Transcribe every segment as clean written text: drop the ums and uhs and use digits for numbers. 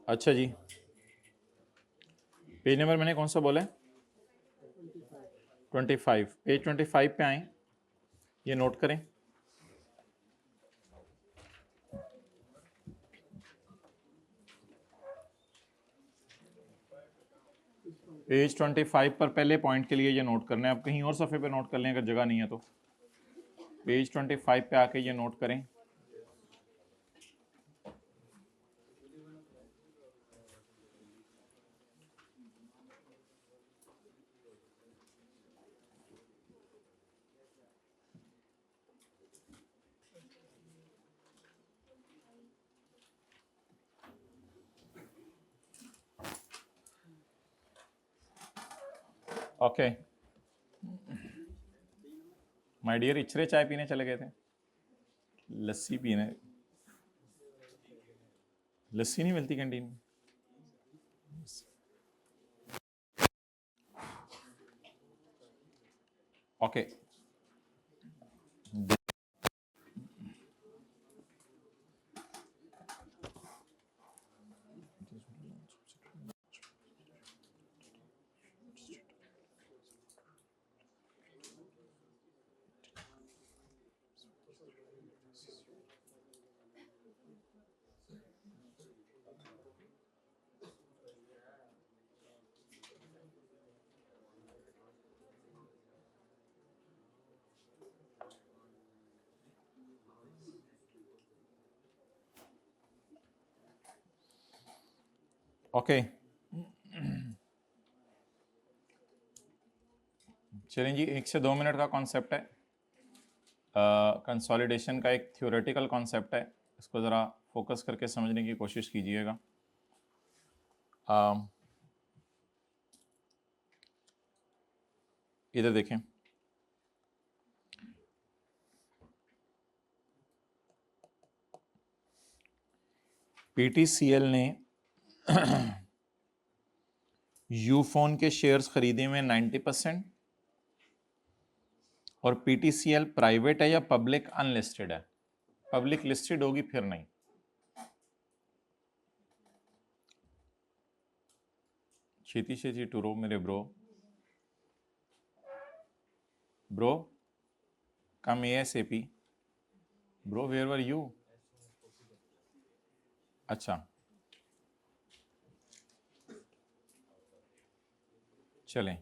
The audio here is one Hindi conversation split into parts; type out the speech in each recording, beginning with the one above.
अच्छा जी, पेज नंबर मैंने कौन सा बोला है? 25। पेज 25 पे आए, ये नोट करें। पेज 25 पर पहले पॉइंट के लिए ये नोट करना है। आप कहीं और सफ़े पे नोट कर लें अगर जगह नहीं है तो। पेज 25 पे आके ये नोट करें। ओके माय डियर, इचरे चाय पीने चले गए थे, लस्सी पीने। लस्सी नहीं मिलती कैंटीन में? ओके ओके चलें जी, 1 से 2 मिनट का कॉन्सेप्ट है। कंसोलिडेशन का एक थ्योरेटिकल कॉन्सेप्ट है, इसको ज़रा फोकस करके समझने की कोशिश कीजिएगा। इधर देखें, पीटीसीएल ने यूफोन के शेयर्स खरीदे में 90%। और पीटीसीएल प्राइवेट है या पब्लिक अनलिस्टेड है? पब्लिक लिस्टेड होगी फिर नहीं। छेती छेती टूरो मेरे bro come ASAP bro, where were you? अच्छा चलें,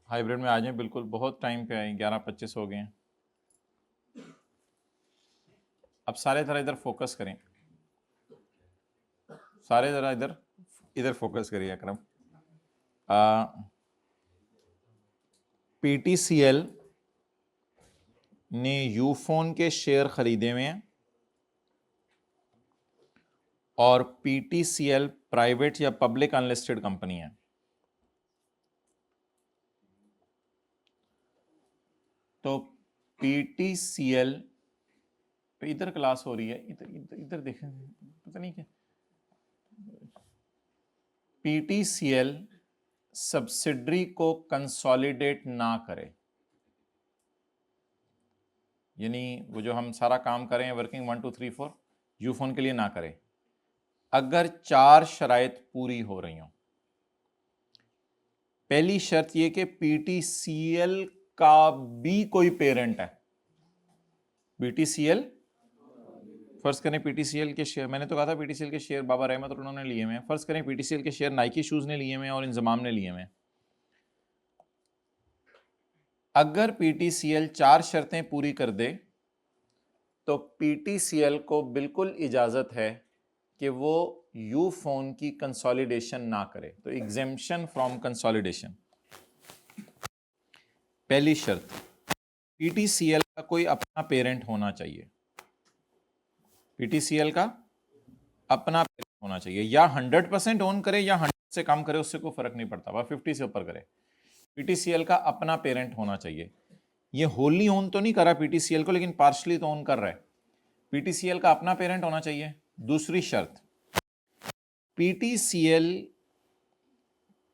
हाइब्रिड में आ जाएं, बिल्कुल बहुत टाइम पे आए, 11:25 हो गए हैं। अब सारे ज़रा इधर फोकस करें, सारे ज़रा इधर फोकस करिए अकरम। पीटीसीएल ने यूफोन के शेयर खरीदे हुए हैं और पीटीसीएल प्राइवेट या पब्लिक अनलिस्टेड कंपनी है। तो पीटीसीएल पे इधर क्लास हो रही है, इधर देखें, पता नहीं क्या। पीटीसीएल सब्सिडरी को कंसोलिडेट ना करे, यानी वो जो हम सारा काम करें वर्किंग 1 2 3 4 यूफोन के लिए ना करें, अगर 4 शराइत पूरी हो रही हो। पहली शर्त यह कि पीटीसीएल का भी कोई पेरेंट है। पीटीसीएल, फर्ज करें पीटीसीएल के शेयर, मैंने तो कहा था पीटीसीएल के शेयर बाबा रहमत उन्होंने लिए हुए हैं। फर्ज करें पीटीसीएल के शेयर नाइकी शूज ने लिए हुए हैं और इंजमाम ने लिए हुए हैं। अगर पीटीसीएल 4 शर्तें पूरी कर दे तो पीटीसीएल को बिल्कुल इजाजत है कि वो यूफोन की कंसोलिडेशन ना करे। तो एग्जेम्पशन फ्रॉम कंसोलिडेशन। पहली शर्त, पीटीसीएल का कोई अपना पेरेंट होना चाहिए। पीटीसीएल का अपना पेरेंट होना चाहिए, या 100% ओन करे या 100 से कम करे, उससे कोई फर्क नहीं पड़ता, वह 50 से ऊपर करे। पीटीसीएल का अपना पेरेंट होना चाहिए। ये होली ओन तो नहीं कर रहा पीटीसीएल को, लेकिन पार्शली तो ओन कर रहा है। पीटीसीएल का अपना पेरेंट होना चाहिए। दूसरी शर्त, पीटीसीएल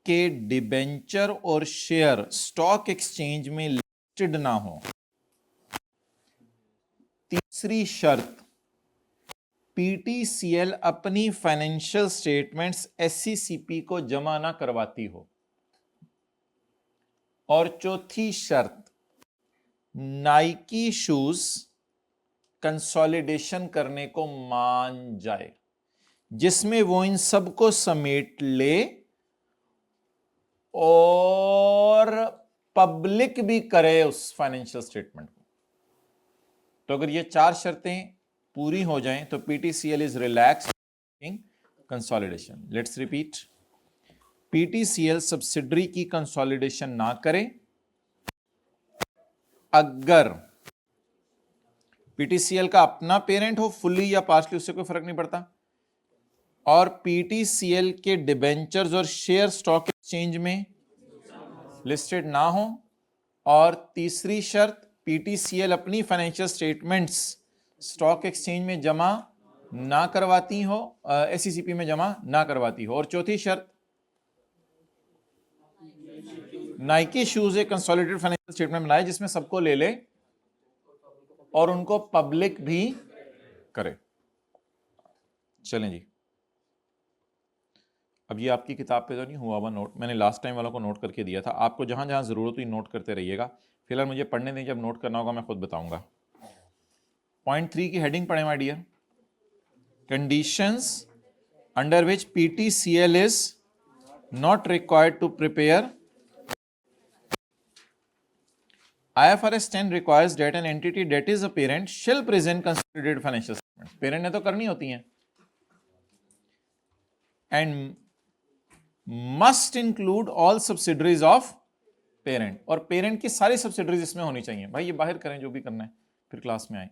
के डिबेंचर और शेयर स्टॉक एक्सचेंज में लिस्टेड ना हो। तीसरी शर्त, पीटीसीएल अपनी फाइनेंशियल स्टेटमेंट्स एससीसीपी को जमा ना करवाती हो। और चौथी शर्त, नाइकी शूज कंसोलिडेशन करने को मान जाए, जिसमें वो इन सबको समेट ले और पब्लिक भी करे उस फाइनेंशियल स्टेटमेंट को। तो अगर ये चार शर्तें पूरी हो जाएं तो PTCL is relax in consolidation. Let's repeat, PTCL subsidiary की कंसोलिडेशन ना करे अगर पीटीसीएल का अपना पेरेंट हो, फुल्ली या पार्शली, उससे कोई फर्क नहीं पड़ता, और पीटीसीएल के डिबेंचर्स और शेयर स्टॉक एक्सचेंज में लिस्टेड ना हो। और तीसरी शर्त, पीटीसीएल अपनी फाइनेंशियल स्टेटमेंट्स स्टॉक एक्सचेंज में जमा ना करवाती हो, एससीसीपी में जमा ना करवाती हो। और चौथी शर्त, नाइकी शूज एक कंसोलिडेटेड फाइनेंशियल स्टेटमेंट बनाए जिसमें सबको ले ले और उनको पब्लिक भी करे। चलें जी, अब ये आपकी किताब पे तो नहीं हुआ हुआ नोट, मैंने लास्ट टाइम वालों को नोट करके दिया था। आपको जहां जहां जरूरत हुई नोट करते रहिएगा। फिलहाल मुझे पढ़ने दें, जब नोट करना होगा मैं खुद बताऊंगा। पॉइंट 3 की हेडिंग पढ़े my dear. Conditions under which PTCL is not required to prepare IFRS 10 requires that an entity that is a parent shall present consolidated financial statements. Parent ने तो करनी होती हैं। And must include all subsidiaries of parent, और पेरेंट की सारी सब्सिडरीज इसमें होनी चाहिए। भाई ये बाहर करें जो भी करना है, फिर क्लास में आए।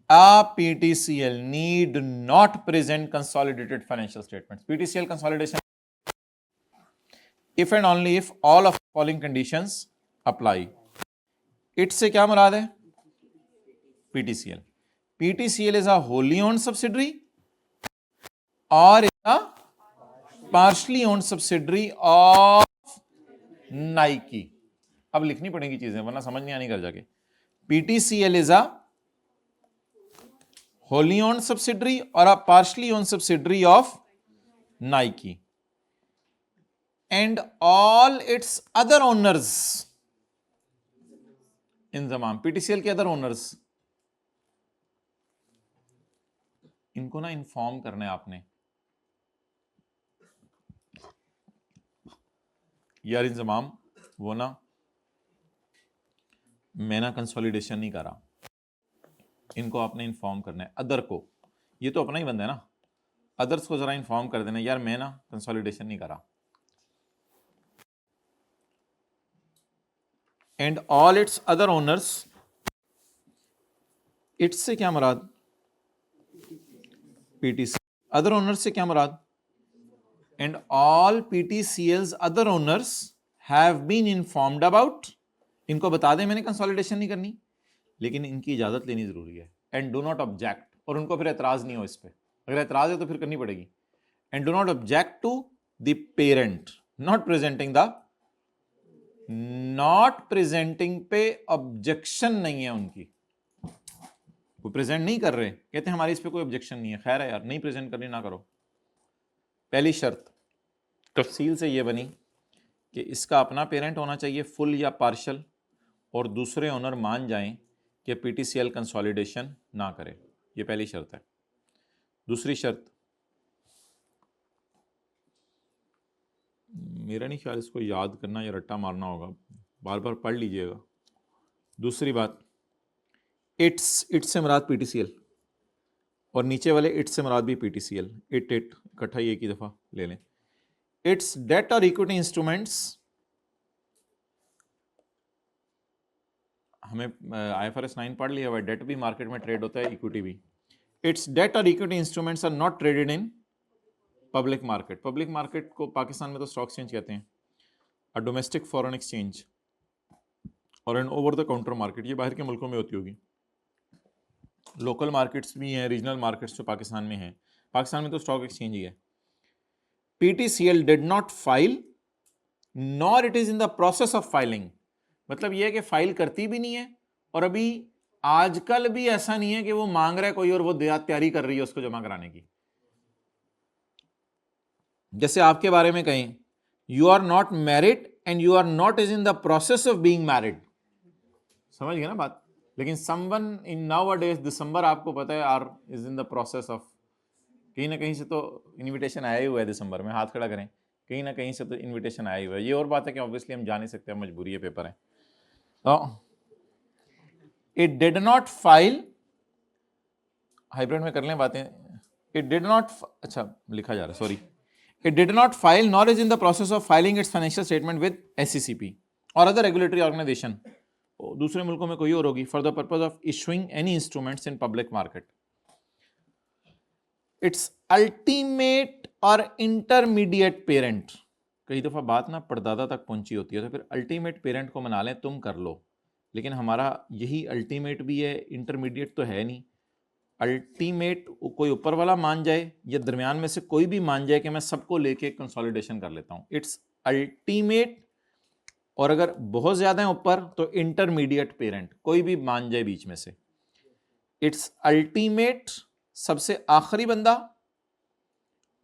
A PTCL need not present consolidated financial statements. PTCL consolidation if and only if all of the following conditions apply. It से क्या मुराद है? PTCL. PTCL is a wholly owned subsidiary or is a partially owned subsidiary of Nike. अब लिखनी पड़ेगी चीजें वरना समझ नहीं आनी घर जाके। PTCL is a wholly owned subsidiary or a partially owned subsidiary of Nike. And all its other owners, Inzamam, PTCL के अदर ओनर्स, इनको ना इन्फॉर्म करना है आपने, यार इंजमाम वो ना मैं ना कंसोलिडेशन नहीं कर रहा, इनको आपने इन्फॉर्म करना है। अदर को, ये तो अपना ही बंदा है ना, अदर्स को जरा इन्फॉर्म कर देना, यार मैं ना कंसोलिडेशन नहीं कर रहा। And all its other owners, its से क्या मुराद? पीटीसी। अदर ओनर्स से क्या मुराद? And all PTCLs other owners have been informed about, इनको बता दें मैंने कंसोलिडेशन नहीं करनी, लेकिन इनकी इजाजत लेनी जरूरी है। एंड डू नॉट ऑब्जेक्ट, और उनको फिर एतराज नहीं हो इस पर, अगर एतराज है तो फिर करनी पड़ेगी। And do not object to the parent not presenting the, not presenting पे ऑब्जेक्शन नहीं है उनकी, वो प्रेजेंट नहीं कर रहे, कहते हैं हमारी इस पे कोई ऑब्जेक्शन नहीं है, खैर है यार नहीं प्रेजेंट करनी ना करो। पहली शर्त तफसील से ये बनी कि इसका अपना पेरेंट होना चाहिए फुल या पार्शल, और दूसरे ओनर मान जाएं कि पीटीसीएल कंसोलिडेशन ना करे, ये पहली शर्त है। दूसरी शर्त, मेरा नहीं ख्याल इसको याद करना या रट्टा मारना होगा, बार बार पढ़ लीजिएगा। दूसरी बात, इट्स से मुराद पीटीसीएल, और नीचे वाले इट्स से मुराद भी पीटीसीएल, इट इकट्ठा ही एक ही दफ़ा ले लें। इट्स डेट और इक्विटी इंस्ट्रूमेंट्स, हमें IFRS 9 पढ़ लिया हुआ है, डेट भी मार्केट में ट्रेड होता है, इक्विटी भी। इट्स डेट और equity instruments are not traded in public market. Public market को पाकिस्तान में तो स्टॉक एक्सचेंज कहते हैं, और डोमेस्टिक फॉरेन एक्सचेंज और an over the counter market, ये बाहर के मुल्कों में होती होगी। लोकल मार्केट्स भी हैं, रीजनल मार्केट्स जो पाकिस्तान में हैं, पाकिस्तान में तो स्टॉक एक्सचेंज ही है। PTCL did not file nor it is in the process of filing, मतलब यह है कि फाइल करती भी नहीं है और अभी आजकल भी ऐसा नहीं है कि वो मांग रहा है कोई और वो तैयारी कर रही है उसको जमा कराने की। जैसे आपके बारे में कहें you are not married and you are not is in the process of being married, समझ गए ना बात। लेकिन समवन इन नाउअडेज दिसंबर आपको पता है are is in the process of, कहीं ना कहीं से तो इनविटेशन आया ही हुआ है दिसंबर में, हाथ खड़ा करें, कहीं ना कहीं से तो इनविटेशन आया ही हुआ है। ये और बात है कि ऑब्वियसली हम जा नहीं सकते, मजबूरी है, पेपर है। तो it did not file, hybrid में कर लें बातें, इट डिड नॉट, अच्छा लिखा जा रहा है sorry, it did not file nor is in the process of filing it's financial statement with SECP और अदर रेगुलेटरी ऑर्गेनाइजेशन, दूसरे मुल्कों में कोई और होगी, for the purpose of issuing any instruments in public market. It's ultimate और इंटरमीडिएट पेरेंट, कई दफा बात ना परदादा तक पहुंची होती है तो फिर अल्टीमेट पेरेंट को मना लें तुम कर लो, लेकिन हमारा यही अल्टीमेट भी है, इंटरमीडिएट तो है नहीं। अल्टीमेट कोई ऊपर वाला मान जाए या दरमियान में से कोई भी मान जाए कि मैं सबको लेके कंसोलिडेशन कर लेता हूं, इट्स अल्टीमेट, और अगर बहुत ज्यादा है ऊपर तो इंटरमीडिएट पेरेंट, कोई भी मान जाए बीच में से। इट्स अल्टीमेट सबसे आखिरी बंदा,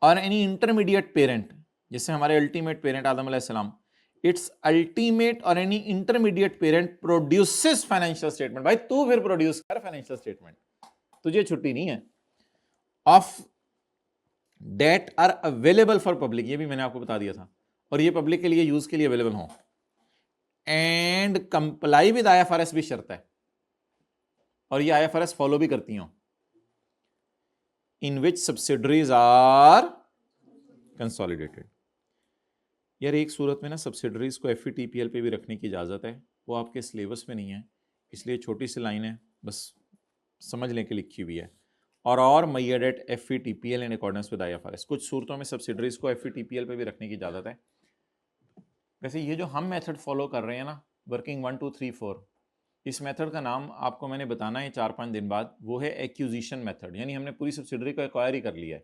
और एनी इंटरमीडिएट पेरेंट जैसे हमारे अल्टीमेट पेरेंट आदम अलैहिस्सलाम, इट्स अल्टीमेट और any intermediate parent produces financial statement, भाई तू फिर प्रोड्यूस कर फाइनेंशियल स्टेटमेंट, तुझे छुट्टी नहीं है, of debt are available for public, ये भी मैंने आपको बता दिया था, और ये पब्लिक के लिए यूज के लिए अवेलेबल हो, एंड कंप्लाई विद IFRS भी शर्त है, और ये IFRS फॉलो भी करती हो, इन विच सब्सिडरीज आर कंसोलिडेटेड। यार एक सूरत में ना सब्सिडरीज को FVTPL पे भी रखने की इजाजत है, वो आपके सिलेबस में नहीं है, इसलिए छोटी सी लाइन है, बस समझ लें कि लिखी हुई है, और made at FVTPL in accordance with IFRS, कुछ सूरतों में सब्सिडरीज को FVTPL पे भी रखने की इजाजत है। वैसे ये जो हम मेथड फॉलो कर रहे हैं ना, वर्किंग 1 2 3 4, इस मेथड का नाम आपको मैंने बताना है 4-5 दिन बाद, वो है एक्यूजिशन मेथड, यानी हमने पूरी सब्सिडरी को एक्वायर ही कर लिया है,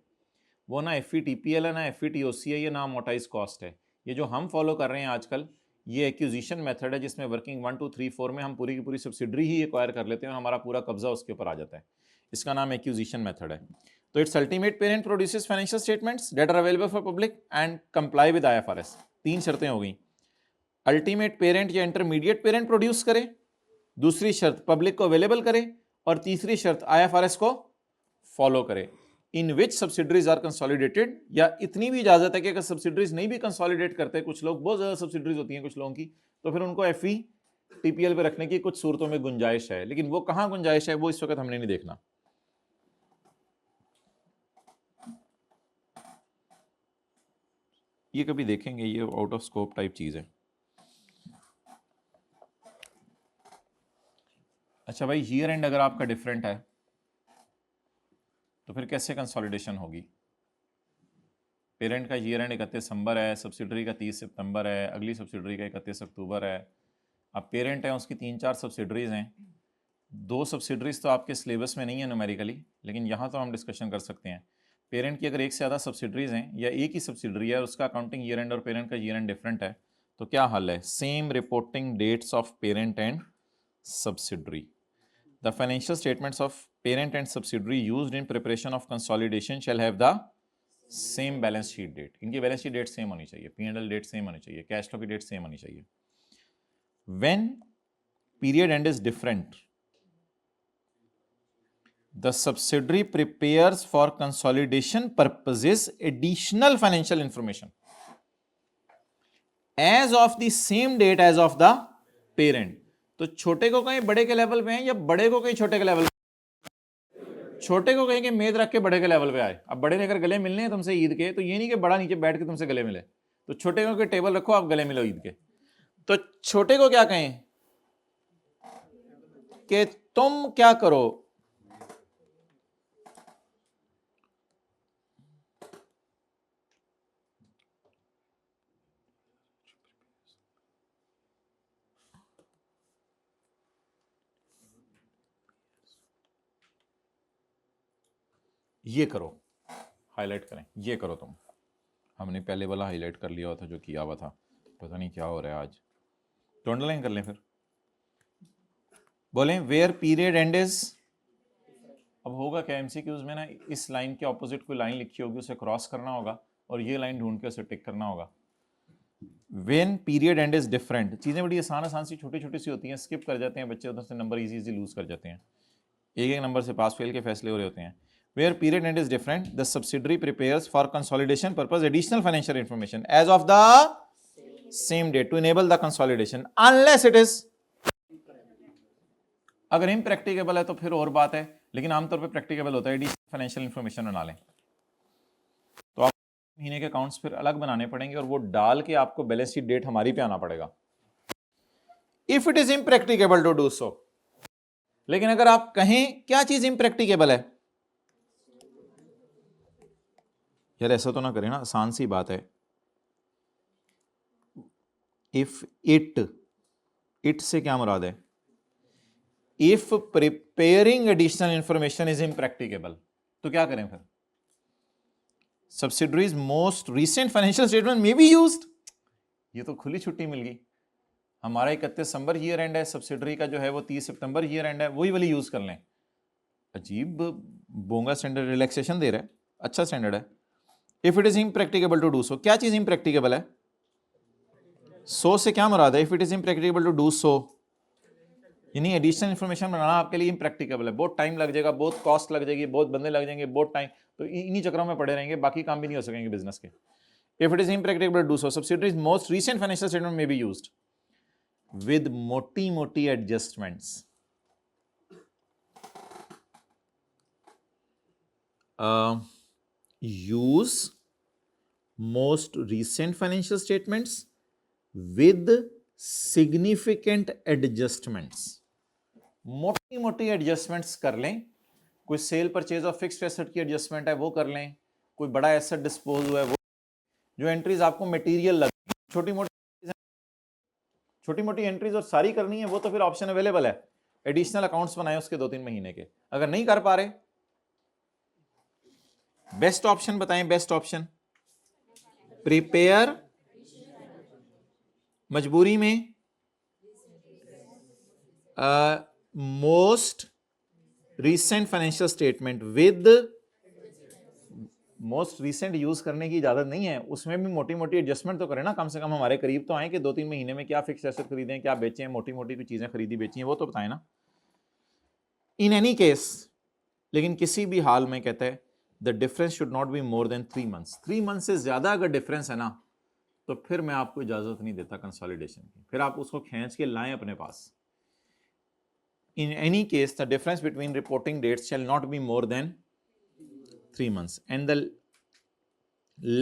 वो ना FVTPL है ना FVTOC है, ये ना अमोर्टाइज कॉस्ट है। ये जो हम फॉलो कर रहे हैं आजकल ये एक्यूजिशन मेथड है, जिसमें वर्किंग 1 2 3 4 में हम पूरी की पूरी सब्सिडरी ही एक्वायर कर लेते हैं और हमारा पूरा कब्जा उसके ऊपर आ जाता है, इसका नाम एक्यूजिशन मेथड है। तो its ultimate parent produces financial statements that are available for public and comply with IFRS, 3 शर्तें हो गई, अल्टीमेट पेरेंट या इंटरमीडिएट पेरेंट प्रोड्यूस करे, दूसरी शर्त पब्लिक को अवेलेबल करे, और तीसरी शर्त IFRS को फॉलो करे, इन विच सब्सिडरीज आर कंसोलिडेटेड, या इतनी भी इजाजत है कि अगर सब्सिडरीज नहीं भी कंसोलिडेट करते, कुछ लोग बहुत ज्यादा सब्सिडरीज होती हैं कुछ लोगों की, तो फिर उनको FVTPL पे रखने की कुछ सूरतों में गुंजाइश है, लेकिन वो कहां गुंजाइश है वो इस वक्त हमने नहीं देखना। ये कभी देखेंगे, ये आउट ऑफ स्कोप टाइप चीज है। अच्छा भाई, ईयर एंड अगर आपका डिफरेंट है तो फिर कैसे कंसोलिडेशन होगी? पेरेंट का ईयर एंड 31 दिसंबर है, सब्सिडरी का 30 सितंबर है, अगली सब्सिडरी का 31 अक्टूबर है। अब पेरेंट है उसकी 3-4 सब्सिडरीज हैं, 2 सब्सिडरीज तो आपके सिलेबस में नहीं है न्यूमेरिकली, लेकिन यहाँ तो हम डिस्कशन कर सकते हैं। पेरेंट की अगर एक से ज़्यादा सब्सिडरीज हैं या एक ही सब्सिडरी है, उसका अकाउंटिंग ईयर एंड और पेरेंट का ईयर एंड डिफरेंट है, तो क्या हल है? Same reporting dates of parent and subsidiary. The financial statements of parent and subsidiary used in preparation of consolidation shall have the same balance sheet date. इनकी बैलेंस शीट डेट सेम होनी चाहिए, P&L डेट सेम होनी चाहिए, कैश फ्लो की डेट सेम होनी चाहिए। When period end is different, the subsidiary prepares for consolidation purposes additional financial information as of the same date as of the parent. तो छोटे को कहीं बड़े के लेवल पे हैं या बड़े को कहीं छोटे के लेवल पे? छोटे को कहीं के मेद रख के बड़े के लेवल पे आए। अब बड़े ने अगर गले मिलने हैं तुमसे ईद के, तो ये नहीं कि बड़ा नीचे बैठ के तुमसे गले मिले, तो छोटे को टेबल रखो आप गले मिलो ईद के, तो छोटे को क्या कहें कि तुम क्या करो, ये करो, हाईलाइट करें, ये करो तुम। हमने पहले वाला हाईलाइट कर लिया हुआ था जो किया हुआ था, पता नहीं क्या हो रहा है आज। तो अंडरलाइन कर लें फिर, बोलें वेयर पीरियड एंड इज। अब होगा क्या एमसीक्यूज में ना, इस लाइन के ऑपोजिट कोई लाइन लिखी होगी, उसे क्रॉस करना होगा और ये लाइन ढूंढ के उसे टिक करना होगा। When period and is different, चीजें बड़ी आसान आसान सी छोटी छोटी सी होती हैं, स्किप कर जाते हैं बच्चे, उधर से नंबर इजी लूज कर जाते हैं, एक एक नंबर से पास फेल के फैसले हो रहे होते हैं। Where period end is different, the subsidiary prepares for consolidation purpose additional financial information as of the same date to enable the consolidation unless it is। अगर impracticable है तो फिर और बात है, लेकिन आमतौर पे प्रैक्टिकेबल होता है, एडिशनल फाइनेंशियल इंफॉर्मेशन बना लें। तो आप महीने के अकाउंट्स फिर अलग बनाने पड़ेंगे और वो डाल के आपको बैलेंस शीट डेट हमारी पे आना पड़ेगा, if it is impracticable to do so. लेकिन अगर आप कहें क्या चीज impracticable है, यार ऐसा तो ना करें ना, आसान सी बात है। इफ इट से क्या मुराद है, if preparing additional information is impracticable, तो क्या करें फिर, subsidiaries most recent financial statement में बी यूज्ड। ये तो खुली छुट्टी मिल गई, हमारा 31 दिसंबर ईयर एंड है, सब्सिडरी का जो है वो 30 सितंबर ईयर एंड है, वही वाली यूज कर लें। अजीब बोंगा स्टैंडर्ड, रिलैक्सेशन दे रहा है, अच्छा स्टैंडर्ड है। If it is impracticable to do so, क्या चीज इम्प्रैक्टिकेबल है, सो से क्या मुराद है, if it is impracticable to do so, यानी एडिशनल इंफॉर्मेशन बनाना आपके लिए इम्प्रैक्टिकेबल है, बहुत टाइम लग जाएगा, बहुत कॉस्ट लग जाएगी, बहुत बंदे लग जाएंगे, बहुत टाइम, तो इन्हीं चक्रों में पड़े रहेंगे, बाकी काम भी नहीं हो सकेंगे बिजनेस के। If it is impracticable to do so, subsidiaries most recent financial statement में बी यूज्ड विद मोटी मोटी adjustments. Use most recent financial statements with significant adjustments, मोटी मोटी एडजस्टमेंट्स कर लें, कोई sale purchase of fixed asset की एडजस्टमेंट है वो कर लें, कोई बड़ा एसेट डिस्पोज हुआ है वो, जो एंट्रीज आपको मटेरियल लगे, छोटी मोटी एंट्रीज और सारी करनी है वो तो फिर ऑप्शन अवेलेबल है, एडिशनल अकाउंट्स बनाए उसके 2-3 महीने के। अगर नहीं कर पा रहे, बेस्ट ऑप्शन बताएं, बेस्ट ऑप्शन प्रिपेयर, मजबूरी में most recent financial statement with, most recent use करने की इजाजत नहीं है, उसमें भी मोटी मोटी एडजस्टमेंट तो करें ना, कम से कम हमारे करीब तो आए कि 2-3 महीने में क्या फिक्स एसेट खरीदें, क्या बेचें, मोटी मोटी कोई चीजें खरीदी बेची हैं वो तो बताएं ना। इन एनी केस, लेकिन किसी भी हाल में कहता है the difference should not be more than 3 months, 3 month से ज्यादा अगर डिफरेंस है ना, तो फिर मैं आपको इजाजत नहीं देता कंसोलिडेशन की, फिर आप उसको खींच के लाएं अपने पास। In any case, the difference between reporting dates shall not be more than 3 months, and the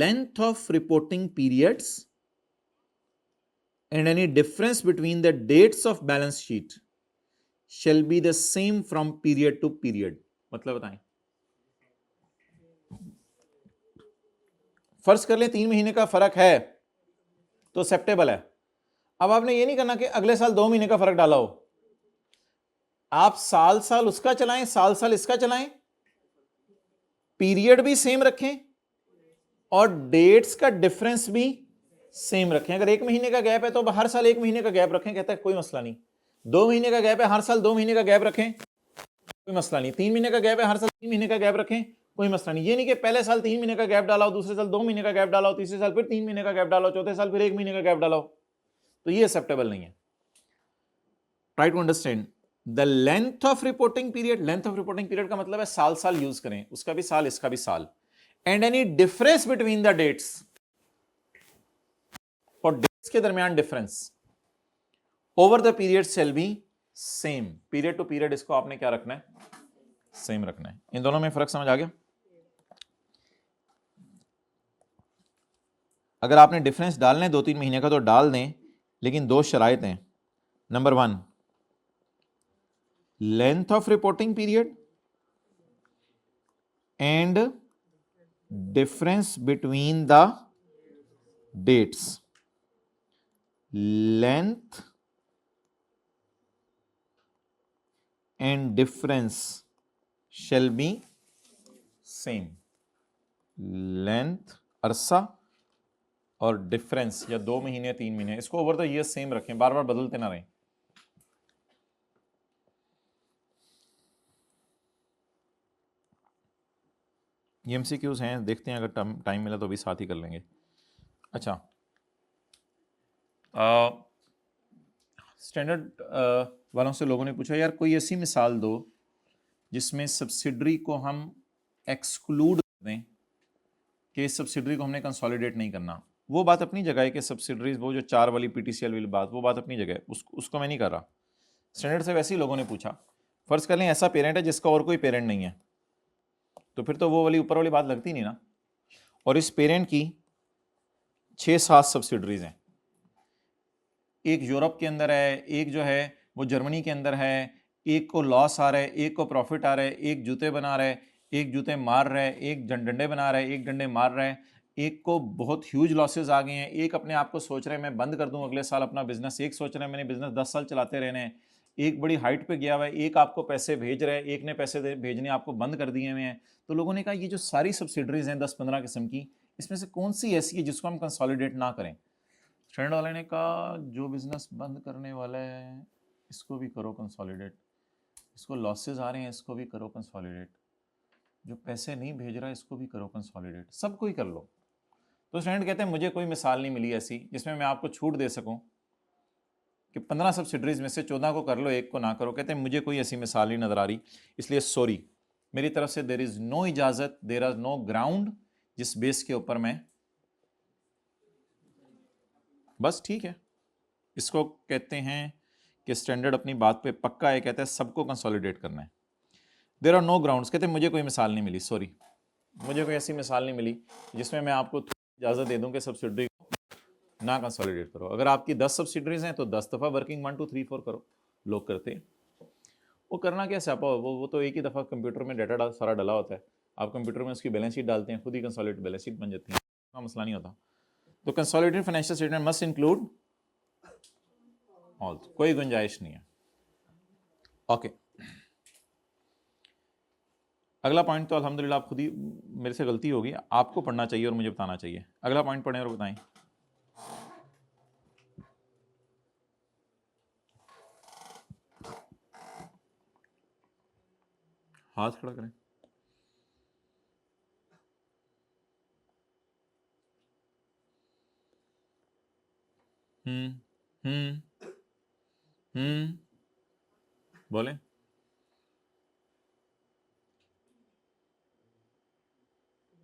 length of reporting periods and any difference between the dates of balance sheet shall be the same from period to period। मतलब बताएं, फर्ज कर लें 3 महीने का फर्क है तो एक्सेप्टेबल है। अब आपने ये नहीं करना कि अगले साल 2 महीने का फर्क डाला हो, आप साल साल उसका चलाएं, साल साल इसका चलाएं, पीरियड भी सेम रखें और डेट्स का डिफरेंस भी सेम रखें। अगर 1 महीने का गैप है तो हर साल 1 महीने का गैप रखें, कहता है कोई मसला नहीं। 2 महीने का गैप है, हर साल 2 महीने का गैप रखें, कोई मसला नहीं। 3 महीने का गैप है, हर साल 3 महीने का गैप रखें, कोई मसला नहीं। ये नहीं कि पहले साल 3 महीने का गैप डाला हो, दूसरे साल 2 महीने का गैप डाला हो, तीसरे साल फिर 3 महीने का गैप डाला हो, चौथे साल फिर 1 महीने का गैप डाला हो, तो ये एक्सेप्टेबल नहीं है। Try to understand the length of reporting period. Length of reporting period का मतलब है साल साल यूज करें, उसका भी साल इसका भी साल। And any difference between the dates, और डेट्स के दरमियान difference over the period shall be same. Period to period इसको आपने क्या रखना है, सेम रखना है। इन दोनों में फर्क समझ आ गया। अगर आपने डिफरेंस डालने 2-3 महीने का तो डाल दें, लेकिन 2 शराइत हैं। Number 1, length of reporting period and difference between the dates. Length and difference shall be same। Length अरसा और डिफरेंस या 2 महीने 3 महीने, इसको ओवर द ईयर सेम रखें, बार बार बदलते ना रहें। ये एमसीक्यूज हैं, देखते हैं अगर टाइम मिला तो भी साथ ही कर लेंगे। अच्छा, स्टैंडर्ड वालों से लोगों ने पूछा यार कोई ऐसी मिसाल दो जिसमें सब्सिडरी को हम एक्सक्लूड कर दें कि इस सब्सिडरी को हमने कंसोलिडेट नहीं करना। वो बात अपनी जगह है कि सब्सिडरीज, वो जो 4 वाली पीटीसीएल वाली बात, वो बात अपनी जगह है, उसको मैं नहीं कर रहा। स्टैंडर्ड से वैसे ही लोगों ने पूछा, फर्ज कर लें ऐसा पेरेंट है जिसका और कोई पेरेंट नहीं है, तो फिर तो वो वाली ऊपर वाली बात लगती नहीं ना। और इस पेरेंट की 6-7 सब्सिडरीज हैं, एक यूरोप के अंदर है, एक जो है वो जर्मनी के अंदर है, एक को लॉस आ रहा है, एक को प्रॉफिट आ रहा है, एक जूते बना रहा है, एक जूते मार रहा है, एक डंडे बना रहा है, एक डंडे मार रहा है, एक को बहुत ह्यूज लॉसेस आ गए हैं, एक अपने आप को सोच रहे हैं मैं बंद कर दूं अगले साल अपना बिजनेस, एक सोच रहे हैं मैंने बिजनेस 10 साल चलाते रहने हैं, एक बड़ी हाइट पे गया हुआ है, एक आपको पैसे भेज रहा है, एक ने पैसे भेजने आपको बंद कर दिए हुए हैं। तो लोगों ने कहा ये जो सारी सब्सिडरीज हैं 10-15 किस्म की, इसमें से कौन सी ऐसी है जिसको हम कंसोलिडेट ना करें? स्टैंडर्ड वाले ने कहा जो बिजनेस बंद करने वाला है इसको भी करो कंसोलिडेट, इसको लॉसेस आ रहे हैं इसको भी करो कंसोलिडेट, जो पैसे नहीं भेज रहा है इसको भी करो कंसोलिडेट, सबको ही कर लो। तो स्टैंडर्ड कहते हैं मुझे कोई मिसाल नहीं मिली ऐसी जिसमें मैं आपको छूट दे सकूं कि 15 सब्सिडरीज में से 14 को कर लो, एक को ना करो। कहते हैं मुझे कोई ऐसी मिसाल नहीं नजर आ रही, इसलिए सॉरी, मेरी तरफ से देर इज नो इजाजत, देर इज नो ग्राउंड जिस बेस के ऊपर मैं, बस ठीक है। इसको कहते हैं कि स्टैंडर्ड अपनी बात पे पक्का है, कहता है सबको कंसोलिडेट करना है। देर आर नो ग्राउंड्स, कहते हैं मुझे कोई मिसाल नहीं मिली, सॉरी मुझे कोई ऐसी मिसाल नहीं मिली जिसमें मैं आपको इजाज़त दे दूं कि सब्सिडरी को ना कंसोलिडेट करो। अगर आपकी 10 सब्सिडरीज हैं तो 10 दफ़ा वर्किंग 1 2 3 4 करो, लोग करते हैं। वो करना क्या स्यापा, वो तो एक ही दफ़ा कंप्यूटर में डाटा सारा डला होता है, आप कंप्यूटर में उसकी बैलेंस शीट डालते हैं, खुद ही कंसोलिडेट बैलेंस शीट बन जाती है, कोई मसला नहीं होता। तो consolidated financial statement must include all, कोई गुंजाइश नहीं है। ओके, अगला पॉइंट तो अल्हम्दुलिल्लाह आप खुद ही, मेरे से गलती होगी, आपको पढ़ना चाहिए और मुझे बताना चाहिए। अगला पॉइंट पढ़ें और बताएं। हाथ खड़ा करें। हम्म हम्म बोलें।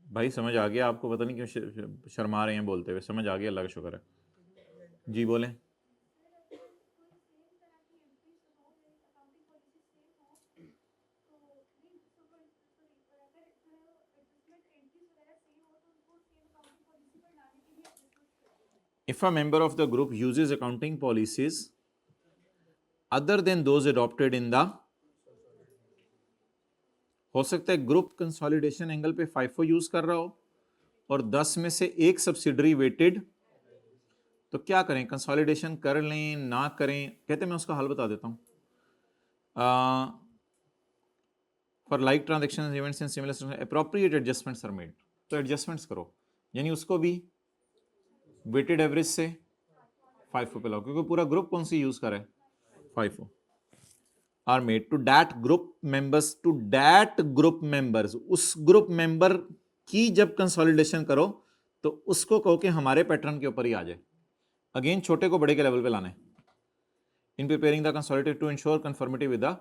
भाई समझ आ गया आपको, पता नहीं क्यों शर्मा रहे हैं बोलते हुए, समझ आ गया, अल्लाह का शुक्र है। जी बोलें। If a member of the group uses accounting policies other than those adopted in the, हो सकता है ग्रुप कंसोलिडेशन एंगल पे फाइफो यूज कर रहा हो और 10 में से एक सब्सिडरी वेटेड, तो क्या करें, कंसोलिडेशन कर लें ना करें? कहते हैं मैं उसका हल बता देता हूं। For like transaction events and similar appropriate adjustments are made, तो एडजस्टमेंट्स करो, यानी उसको भी वेटेड एवरेज से फाइफो पे लाओ, क्योंकि पूरा ग्रुप कौन सी यूज कर रहा है, FIFO. Are made to that group members, to that group members, उस ग्रुप मेंबर की जब कंसोलिडेशन करो तो उसको कहो कि हमारे पैटर्न के ऊपर ही आ जाए। अगेन छोटे को बड़े के लेवल पे लाना है। In preparing the consolidated to ensure conformity with the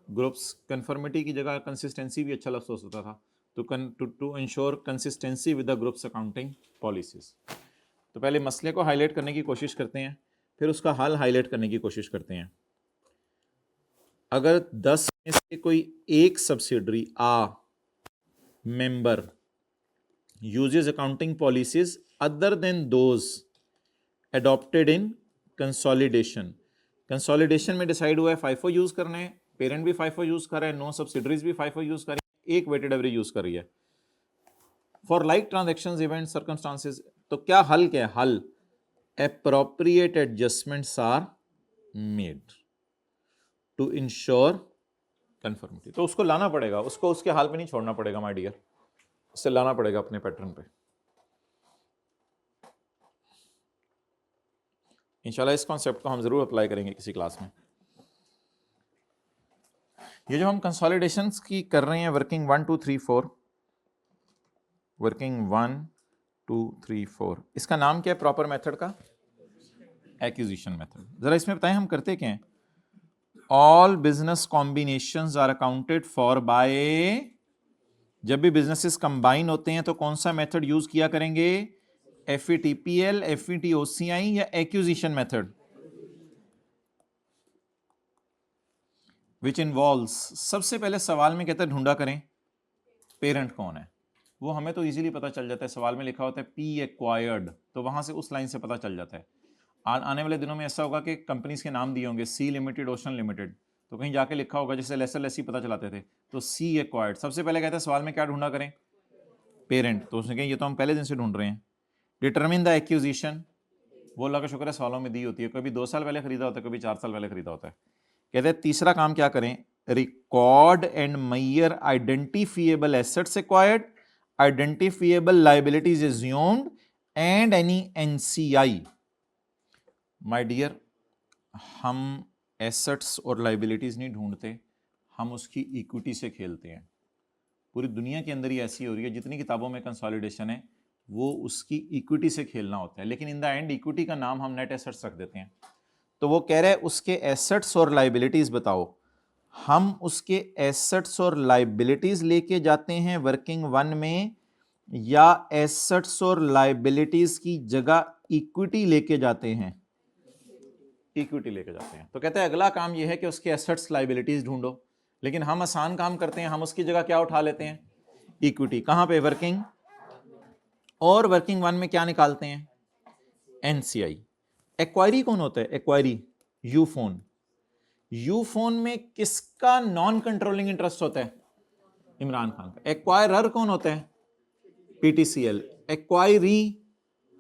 groups, conformity की जगह कंसिस्टेंसी भी अच्छा लफ्ज हो सकता था, to ensure consistency with the groups accounting policies. तो पहले मसले को हाईलाइट करने की कोशिश करते हैं, फिर उसका हल हाईलाइट करने की कोशिश करते हैं। अगर 10 में से कोई एक सब्सिडरी आ member uses accounting policies other than those adopted in consolidation, consolidation में डिसाइड हुआ है फाइफो यूज करना है, पेरेंट भी फाइफो यूज कर रहा है, नो सब्सिडरीज भी फाइफो यूज कर रही है, एक वेटेड एवरेज यूज कर रही है for like transactions event circumstances, तो क्या हल, क्या है हल, appropriate adjustments are made to ensure conformity. तो उसको लाना पड़ेगा, उसको उसके हाल पे नहीं छोड़ना पड़ेगा माय डियर। इसे लाना पड़ेगा अपने पैटर्न पे। इंशाल्लाह इस कॉन्सेप्ट को हम जरूर अप्लाई करेंगे किसी क्लास में। ये जो हम कंसोलिडेशंस की कर रहे हैं, वर्किंग 1 2 3 4, वर्किंग 1 2 3 4, इसका नाम क्या है प्रॉपर मेथड का? Acquisition method. जरा इसमें बताएं हम करते क्या हैं। All business combinations are accounted for by, जब भी बिजनेसेस कंबाइन होते हैं तो कौन सा मेथड यूज किया करेंगे? FETPL, FETOCI या एक्विजिशन मेथड, विच इन्वॉल्व्स, सबसे पहले सवाल में कहता है ढूंढा करें पेरेंट कौन है। वो हमें तो इजीली पता चल जाता है, सवाल में लिखा होता है P एक्वायर्ड, तो वहां से उस लाइन से पता चल जाता है। आने वाले दिनों में ऐसा होगा कि कंपनीज के नाम दिए होंगे, सी लिमिटेड, ओशन लिमिटेड, तो कहीं जाके लिखा होगा जैसे लेसर लेसी पता चलाते थे, तो सी एक्वायर्ड। सबसे पहले कहते हैं सवाल में क्या ढूंढा करें? पेरेंट। तो उसने कहा ये तो हम पहले दिन से ढूंढ रहे हैं। डिटरमिन द एक्विजिशन, वो अल्लाह का शुक्र है सवालों में दी होती है, कभी 2 साल पहले खरीदा होता है, कभी 4 साल पहले खरीदा होता है। कहते हैं तीसरा काम क्या करें? Record and measure identifiable assets acquired, identifiable liabilities assumed and any NCI. My dear, हम एसेट्स और लायबिलिटीज नहीं ढूंढते, हम उसकी इक्विटी से खेलते हैं। पूरी दुनिया के अंदर ही ऐसी हो रही है, जितनी किताबों में कंसोलिडेशन है वो उसकी इक्विटी से खेलना होता है, लेकिन इन द एंड इक्विटी का नाम हम नेट एसेट्स रख देते हैं। तो वो कह रहे हैं उसके एसेट्स और लायबिलिटीज बताओ। हम उसके एसेट्स और लायबिलिटीज लेके जाते हैं वर्किंग 1 में, या एसेट्स और लायबिलिटीज की जगह इक्विटी लेके जाते हैं? इक्विटी लेके जाते हैं। तो कहते हैं अगला काम यह है कि उसके एसेट्स लायबिलिटीज ढूंढो, लेकिन हम आसान काम करते हैं, हम उसकी जगह क्या उठा लेते हैं? इक्विटी। कहां पे? वर्किंग, और वर्किंग 1 में क्या निकालते हैं? एनसीआई। एक्वायरी कौन होता है? एक्वायरी यूफोन। यूफोन में किसका नॉन कंट्रोलिंग इंटरेस्ट होता है? इमरान खान का। एक्वायरर कौन होता है? पीटीसीएल। एक्वायरी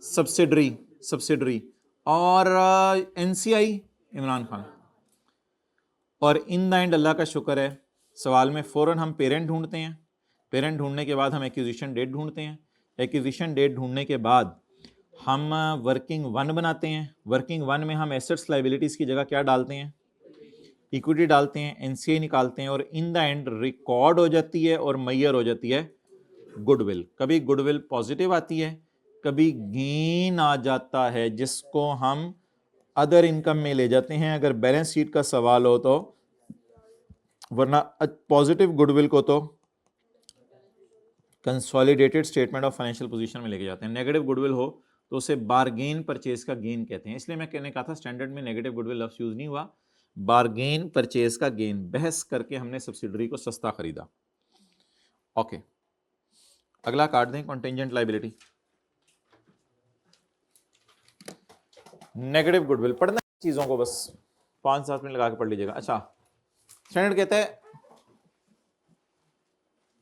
सब्सिडरी और एनसीआई इमरान खान। और इन द एंड अल्लाह का शुक्र है सवाल में फौरन हम पेरेंट ढूंढते हैं, पेरेंट ढूंढने के बाद हम एक्विजिशन डेट ढूंढते हैं, एक्विजिशन डेट ढूंढने के बाद हम वर्किंग 1 बनाते हैं। वर्किंग 1 में हम एसेट्स लायबिलिटीज की जगह क्या डालते हैं? इक्विटी डालते हैं, एनसीआई निकालते हैं, और इन द एंड रिकॉर्ड हो जाती है और मैयर हो जाती है गुडविल। कभी गुडविल पॉजिटिव आती है, कभी गेन आ जाता है, जिसको हम अदर इनकम में ले जाते हैं अगर बैलेंस शीट का सवाल हो तो, वरना पॉजिटिव गुडविल को तो consolidated statement of financial position में लेके जाते हैं। नेगेटिव गुडविल हो तो उसे बारगेन परचेज का गेन कहते हैं। इसलिए मैं कहने कहा था स्टैंडर्ड में नेगेटिव गुडविल लफ्ज यूज नहीं हुआ, बारगेन परचेज का गेन। बहस करके हमने सब्सिडरी को सस्ता खरीदा। ओके, अगला काट दें, कॉन्टेंजेंट लायबिलिटी। नेगेटिव गुडविल पढ़ना चीजों को बस 5-7 मिनट लगा के पढ़ लीजिएगा। अच्छा, स्टैंडर्ड कहता है,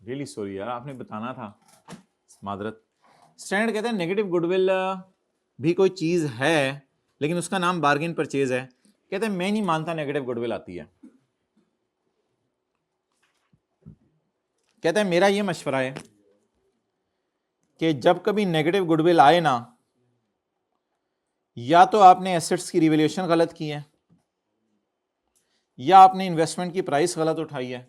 रियली सॉरी यार आपने बताना था, मादरत। स्टैंडर्ड कहता है नेगेटिव गुडविल भी कोई चीज है लेकिन उसका नाम बार्गेन परचेज है। कहते हैं मैं नहीं मानता नेगेटिव गुडविल आती है। कहता है मेरा ये मशवरा है कि जब कभी नेगेटिव गुडविल आए ना, या तो आपने एसेट्स की रिवैल्यूएशन गलत की है, या आपने इन्वेस्टमेंट की प्राइस गलत उठाई है,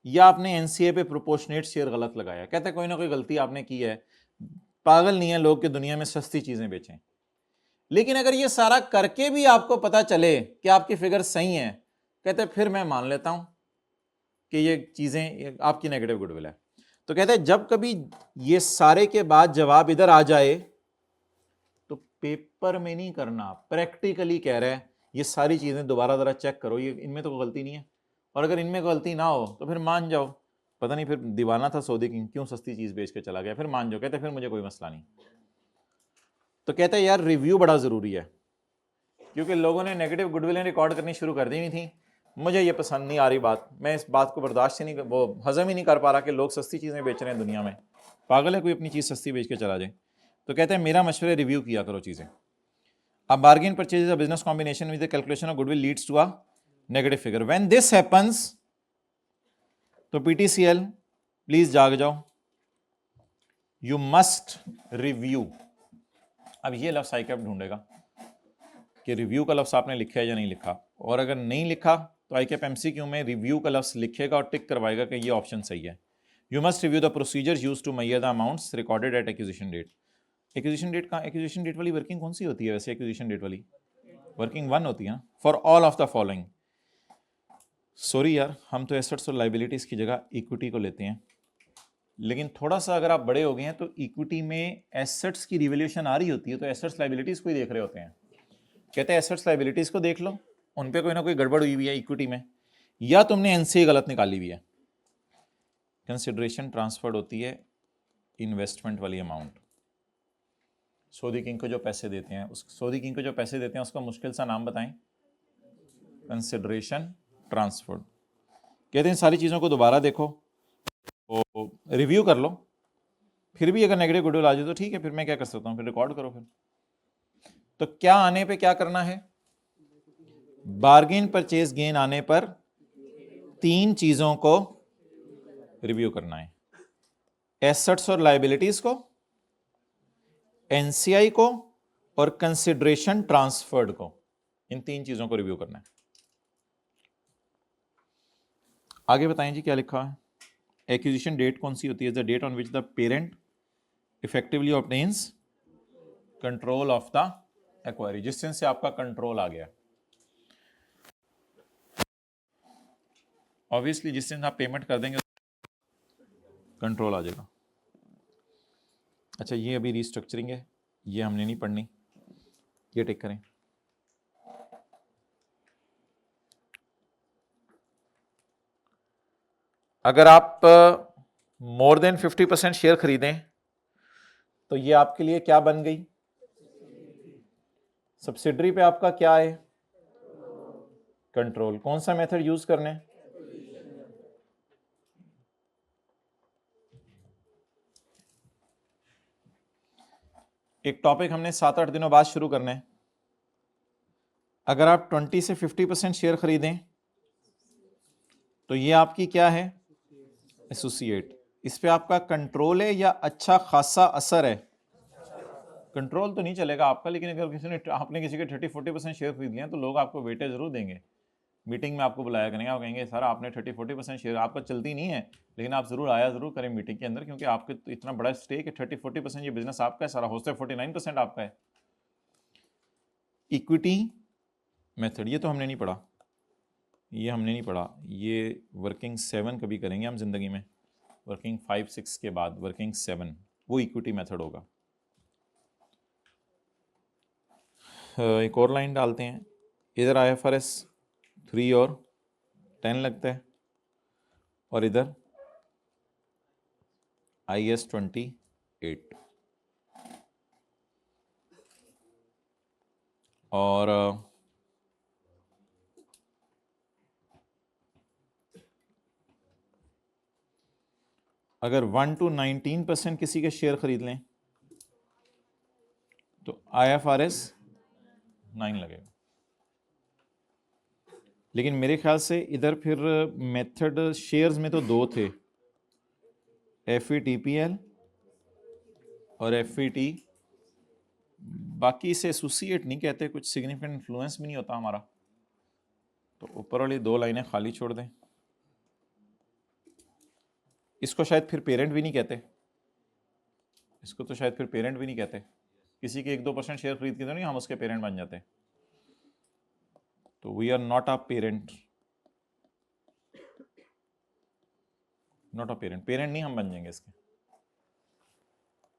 या आपने एनसीए पे प्रोपोर्शनेट शेयर गलत लगाया। कहते हैं कोई ना कोई गलती आपने की है। पागल नहीं है लोग कि दुनिया में सस्ती चीजें बेचें, लेकिन अगर ये सारा करके भी आपको पता चले कि आपकी फिगर सही है, कहते हैं फिर मैं मान लेता हूं कि ये चीजें आपकी नेगेटिव गुडविल है। तो कहते हैं जब कभी ये सारे के बाद जवाब इधर आ जाए तो पेपर में नहीं करना, प्रैक्टिकली कह रहा है ये सारी चीजें दोबारा जरा चेक करो, ये इनमें तो कोई गलती नहीं है। और अगर इनमें गलती ना हो तो फिर मान जाओ, पता नहीं फिर दीवाना था सऊदी किंग, क्यों सस्ती चीज बेच के चला गया, फिर मान जाओ। कहते फिर मुझे कोई मसला नहीं। तो कहते हैं यार रिव्यू बड़ा जरूरी है, क्योंकि लोगों ने नेगेटिव गुडविल रिकॉर्ड करनी शुरू कर दी थी। मुझे ये पसंद नहीं आ रही बात, मैं इस बात को बर्दाश्त नहीं, वो हजम ही नहीं कर पा रहा कि लोग सस्ती चीज़ें बेच रहे हैं दुनिया में। पागल है कोई अपनी चीज़ सस्ती बेच के चला जाए। तो कहते हैं मेरा मशवरा रिव्यू किया करो चीज़ें। अब bargain purchase a business combination with the calculation of goodwill leads to a negative figure. When this happens, तो पीटीसीएल प्लीज जाग जाओ, यू मस्ट रिव्यू। अब ये लफ्ज आईकैप ढूंढेगा कि रिव्यू का लफ्ज आपने लिखा है या नहीं लिखा, और अगर नहीं लिखा तो आईकैप एमसीक्यू में रिव्यू का लफ्ज लिखेगा और टिक करवाएगा कि ये ऑप्शन सही है। You must review the procedure use to measure the amounts recorded at acquisition date. Acquisition date का, एक्विजिशन डेट वाली वर्किंग कौन सी होती है वैसे? एक्विजिशन डेट वाली वर्किंग 1 होती है ना, for all of the following. Sorry यार, हम तो एसेट्स और लाइबिलिटीज की जगह इक्विटी को लेते हैं, लेकिन थोड़ा सा अगर आप बड़े हो गए हैं तो इक्विटी में एसेट्स की रिवैल्यूएशन आ रही होती है तो एसेट्स लाइबिलिटीज को ही देख रहे होते हैं। कहते हैं एसेट्स लाइबिलिटीज को देख लो, उन पे कोई ना कोई गड़बड़ हुई हुई है इक्विटी में, या तुमने एनसीए गलत निकाली हुई है। कंसिडरेशन ट्रांसफर्ड होती है इन्वेस्टमेंट वाली अमाउंट। सऊदी किंग को जो पैसे देते हैं, उस सऊदी किंग को जो पैसे देते हैं उसका मुश्किल सा नाम बताएं। Consideration transferred. कहते हैं सारी चीज़ों को दोबारा देखो, तो रिव्यू कर लो, फिर भी अगर नेगेटिव गुडविल आ जाए तो ठीक है, फिर मैं क्या कर सकता हूँ, फिर रिकॉर्ड करो। फिर तो क्या आने पे क्या करना है? बार्गेन परचेज गेन आने पर 3 चीजों को रिव्यू करना है। एसेट्स और लायबिलिटीज को, एनसीआई को और कंसिडरेशन ट्रांसफर्ड को, इन 3 चीजों को रिव्यू करना है। आगे बताएं जी क्या लिखा है। एक्विजिशन डेट कौन सी होती है? The date on which the parent effectively obtains control of the acquiree, जिस दिन से आपका कंट्रोल आ गया। ऑब्वियसली जिस दिन आप पेमेंट कर देंगे कंट्रोल आ जाएगा। अच्छा, ये अभी रिस्ट्रक्चरिंग है, ये हमने नहीं पढ़नी, ये टेक करें। अगर आप मोर देन 50% शेयर खरीदें तो ये आपके लिए क्या बन गई? सब्सिडरी पे आपका क्या है? कंट्रोल। कौन सा मेथड यूज करना है? एक टॉपिक हमने 7-8 दिनों बाद शुरू करना है। अगर आप 20 से 50% शेयर खरीदें तो ये आपकी क्या है? एसोसिएट। इस पे आपका कंट्रोल है या अच्छा खासा असर है? कंट्रोल तो नहीं चलेगा आपका, लेकिन अगर आपने किसी के 30-40% शेयर खरीद लिए तो लोग आपको वेटेज जरूर देंगे, मीटिंग में आपको बुलाया करेंगे, आप कहेंगे सर आपने 30-40% शेयर, आपका चलती नहीं है लेकिन आप जरूर आया जरूर करें मीटिंग के अंदर, क्योंकि आपके तो इतना बड़ा स्टेक है, 30-40% ये बिजनेस आपका है सारा, हो सकता है 49% आपका है। इक्विटी मेथड ये तो हमने नहीं पढ़ा, ये हमने नहीं पढ़ा, ये वर्किंग 7 कभी करेंगे हम जिंदगी में, वर्किंग 5-6 के बाद वर्किंग 7 वो इक्विटी मेथड होगा। एक और लाइन डालते हैं, इधर IFRS 3 और 10 लगता है और इधर IAS 28, और अगर 1 to 19% किसी के शेयर खरीद लें तो IFRS 9 लगेगा। लेकिन मेरे ख्याल से इधर फिर मेथड शेयर्स में तो 2 थे, FETPL और FET, बाकी इसे एसोसिएट नहीं कहते, कुछ सिग्निफिकेंट इन्फ्लुएंस भी नहीं होता हमारा, तो ऊपर वाली 2 लाइनें खाली छोड़ दें। इसको शायद फिर पेरेंट भी नहीं कहते, इसको तो शायद फिर पेरेंट भी नहीं कहते, किसी के 1-2% शेयर खरीद के तो नहीं हम उसके पेरेंट बन जाते, तो we are not a parent, not a parent, parent नहीं हम बन जाएंगे इसके,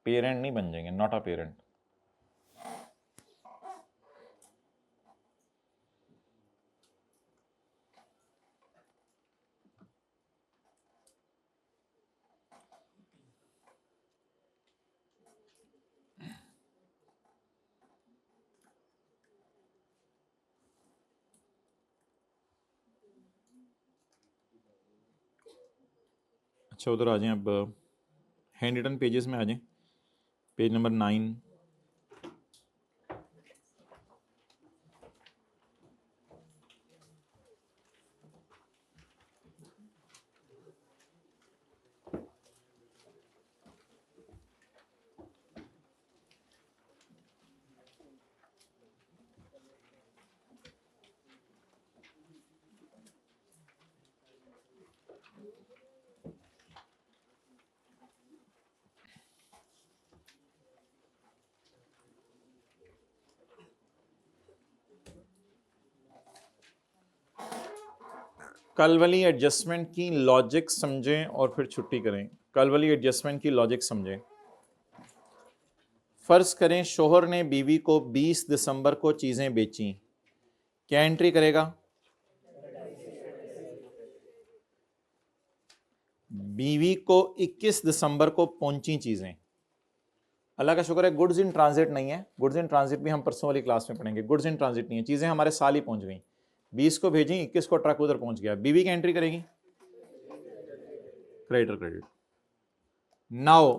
पेरेंट नहीं बन जाएंगे, नॉट अ पेरेंट। अच्छा उधर आ जाएं, अब हैंड रिटन पेजेस में आ जाएं, पेज नंबर 9। कल वाली एडजस्टमेंट की लॉजिक समझें और फिर छुट्टी करें। कल वाली एडजस्टमेंट की लॉजिक समझें। फर्ज करें शोहर ने बीवी को 20 दिसंबर को चीजें बेची, क्या एंट्री करेगा? बीवी को 21 दिसंबर को पहुंची चीजें। अल्लाह का शुक्र है गुड्स इन ट्रांजिट नहीं है। गुड्स इन ट्रांजिट भी हम परसों वाली क्लास में पढ़ेंगे। गुड्स इन ट्रांजिट नहीं है, चीजें हमारे साल ही पहुंच गई। 20 को भेजी, 21 को ट्रक उधर पहुंच गया। बीवी की एंट्री करेगी creditor credit. Now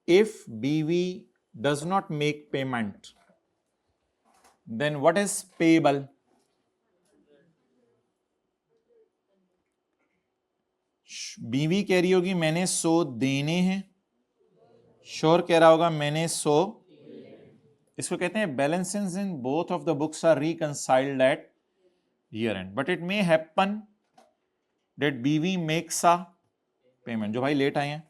if BV does not make payment, then what is payable? बीवी कह रही होगी मैंने 100 देने हैं, शोर कह रहा होगा मैंने 100। इसको कहते हैं balances in both of the books are reconciled at year end, but it may happen that BV makes a payment। जो भाई लेट आए हैं,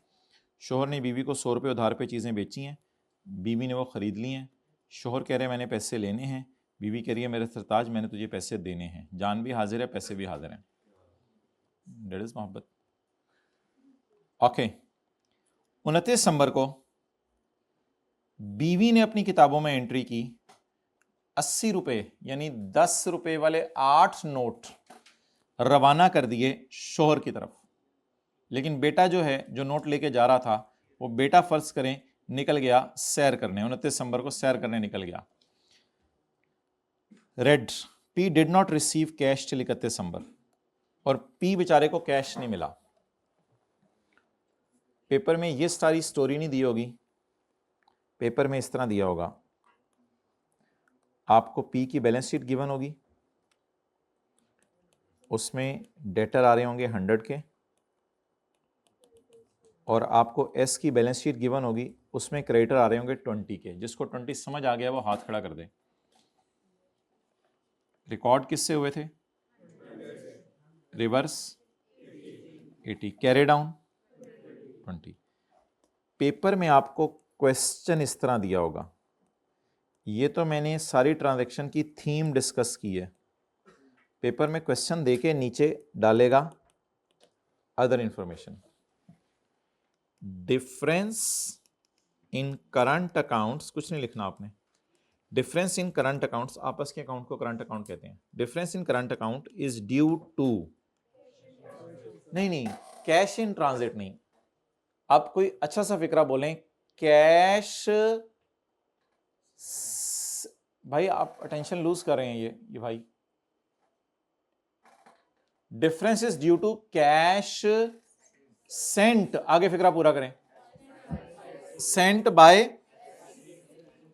शोहर ने बीवी को 100 रुपये उधार पे चीज़ें बेची हैं, बीवी ने वो ख़रीद ली हैं। शोहर कह रहे हैं मैंने पैसे लेने हैं, बीवी कह रही है मेरे सरताज मैंने तुझे पैसे देने हैं। जान भी हाजिर है, पैसे भी हाजिर हैं। डेट इज़ मोहब्बत। ओके, 29 दिसंबर को बीवी ने अपनी किताबों में एंट्री की 80 रुपये यानी 10 रुपये वाले 8 नोट रवाना कर दिए शोहर की तरफ। लेकिन बेटा जो है, जो नोट लेके जा रहा था, वो बेटा फर्ज करें निकल गया सैर करने। 29 दिसंबर को सैर करने निकल गया। Red, P did not receive cash till 31 दिसंबर, और पी बेचारे को कैश नहीं मिला। पेपर में ये सारी स्टोरी नहीं दी होगी, पेपर में इस तरह दिया होगा, आपको पी की बैलेंस शीट गिवन होगी, उसमें डेटर आ रहे होंगे 100 के, और आपको एस की बैलेंस शीट गिवन होगी, उसमें क्रेडिटर आ रहे होंगे 20 के। जिसको 20 समझ आ गया वो हाथ खड़ा कर दे। रिकॉर्ड किससे हुए थे? Reverse 80, carry down 20। पेपर में आपको क्वेश्चन इस तरह दिया होगा, ये तो मैंने सारी ट्रांजैक्शन की थीम डिस्कस की है। पेपर में क्वेश्चन देके नीचे डालेगा other information. Difference in current accounts, कुछ नहीं लिखना आपने। डिफरेंस इन करंट अकाउंट्स, आपस के अकाउंट को करंट अकाउंट कहते हैं। Difference in current account is due to, नहीं कैश इन ट्रांजिट नहीं। आप कोई अच्छा सा फिक्रा बोलें, कैश। भाई आप अटेंशन लूज कर रहे हैं ये भाई। Difference is due to cash sent, आगे फिक्रा पूरा करें। सेंट बाय,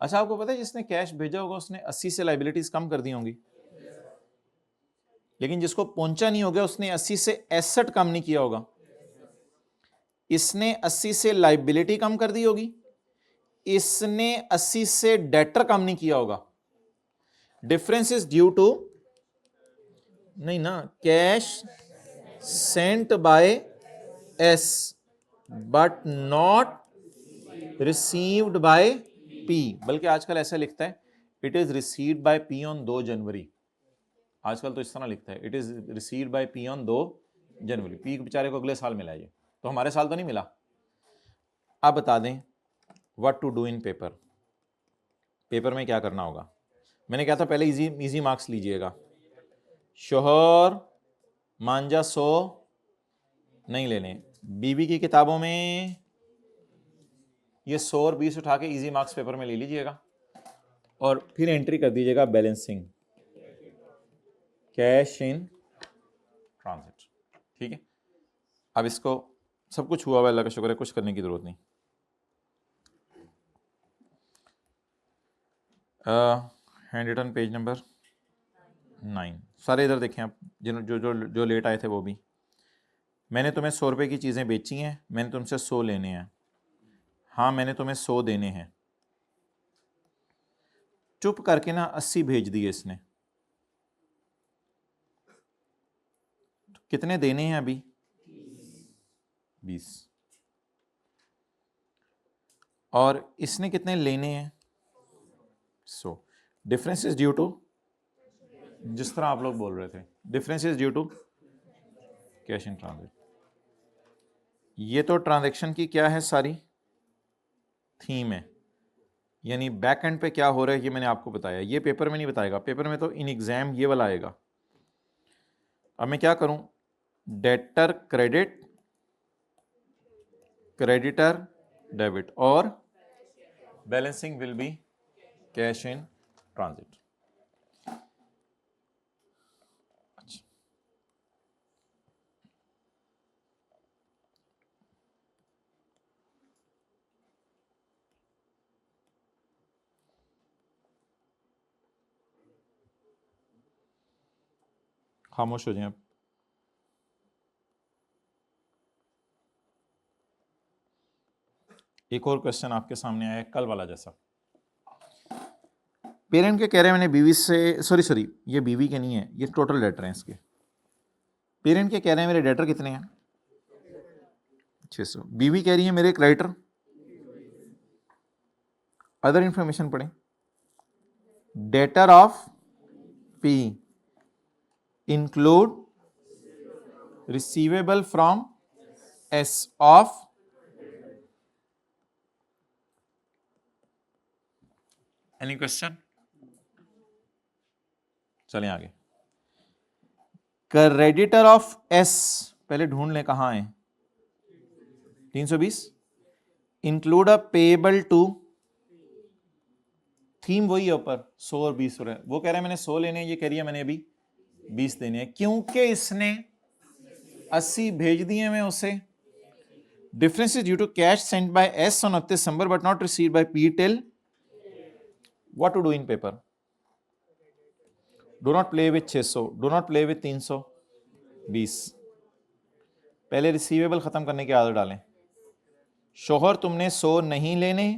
अच्छा आपको पता है जिसने कैश भेजा होगा उसने 80 से लाइबिलिटीज कम कर दी होंगी, लेकिन जिसको पहुंचा नहीं होगा उसने 80 से एसेट कम नहीं किया होगा। इसने 80 से लाइबिलिटी कम कर दी होगी, इसने 80 से डेटर कम नहीं किया होगा। डिफरेंस इज ड्यू टू, नहीं ना, cash sent by S but not received by P, बल्कि आजकल ऐसा लिखता है it is received by P on 2 जनवरी। आजकल तो इस तरह लिखता है it is received by P on 2 January. P बेचारे को अगले साल मिला है, ये तो हमारे साल तो नहीं मिला। अब बता दें what to do in paper. Paper में क्या करना होगा? मैंने कहा था पहले इजी मार्क्स लीजिएगा। शोहर मांझा 100 नहीं लेने। बीवी की किताबों में ये 100 और 20 उठा के इजी मार्क्स पेपर में ले लीजिएगा, और फिर एंट्री कर दीजिएगा बैलेंसिंग कैश इन ट्रांजिट। ठीक है, अब इसको सब कुछ हुआ हुआ, अल्लाह का शुक्र है, कुछ करने की जरूरत नहीं। हैंड रिटन पेज नंबर 9, सारे इधर देखें आप, जो लेट आए थे वो भी। मैंने तुम्हें 100 रुपये की चीज़ें बेची हैं, मैंने तुमसे 100 लेने हैं। हाँ मैंने तुम्हें 100 देने हैं। चुप करके ना 80 भेज दिए इसने। कितने देने हैं अभी? 20। और इसने कितने लेने हैं? 100। डिफरेंस इज ड्यू टू, जिस तरह आप लोग बोल रहे थे, difference is due to cash in transit. ये तो ट्रांजैक्शन की क्या है, सारी थीम है, यानी बैक एंड पे क्या हो रहा है ये मैंने आपको बताया। ये पेपर में नहीं बताएगा, पेपर में तो इन एग्जाम ये वाला आएगा। अब मैं क्या करूं, डेटर क्रेडिट, क्रेडिटर डेबिट, और balancing will be cash in transit. खामोश हो जाएं आप। एक और क्वेश्चन आपके सामने आया कल वाला जैसा। पेरेंट के कह रहे हैं मैंने बीवी से, सॉरी ये बीवी के नहीं है, ये टोटल डेटर हैं इसके। पेरेंट के कह रहे हैं मेरे डेटर कितने हैं? 600। बीवी कह रही है मेरे क्रेडिटर। अदर इंफॉर्मेशन पढ़ें। Debtor of P include receivable from S of any question? चलें आगे। क्रेडिटर ऑफ एस पहले ढूंढ लें कहां है, 320। Include a payable to, theme वही है ऊपर, 100 और 20 हो रहा है। वो कह रहा है मैंने 100 लेने हैं, ये कह रही है मैंने अभी 20 देने हैं, क्योंकि इसने 80 भेज दिए मैं उसे। Difference is due to cash sent by S on 29 December but not received by P till, what to do in paper? Do not play with 600, do not play with 320। पहले रिसीवेबल खत्म करने की आदत डालें। शोहर तुमने 100 नहीं लेने,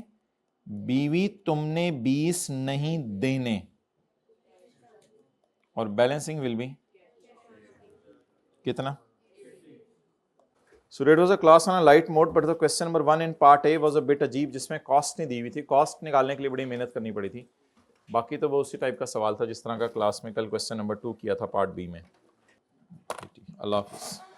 बीवी तुमने 20 नहीं देने, और बैलेंसिंग विल बी कितना? So it was a class on a light mode, but the question number 1 in part A was a bit अजीब, जिसमें कॉस्ट नहीं दी हुई थी। कॉस्ट निकालने के लिए बड़ी मेहनत करनी पड़ी थी। बाकी तो वो उसी टाइप का सवाल था जिस तरह का क्लास में कल क्वेश्चन नंबर 2 किया था पार्ट बी में। अल्लाह हाफिज़।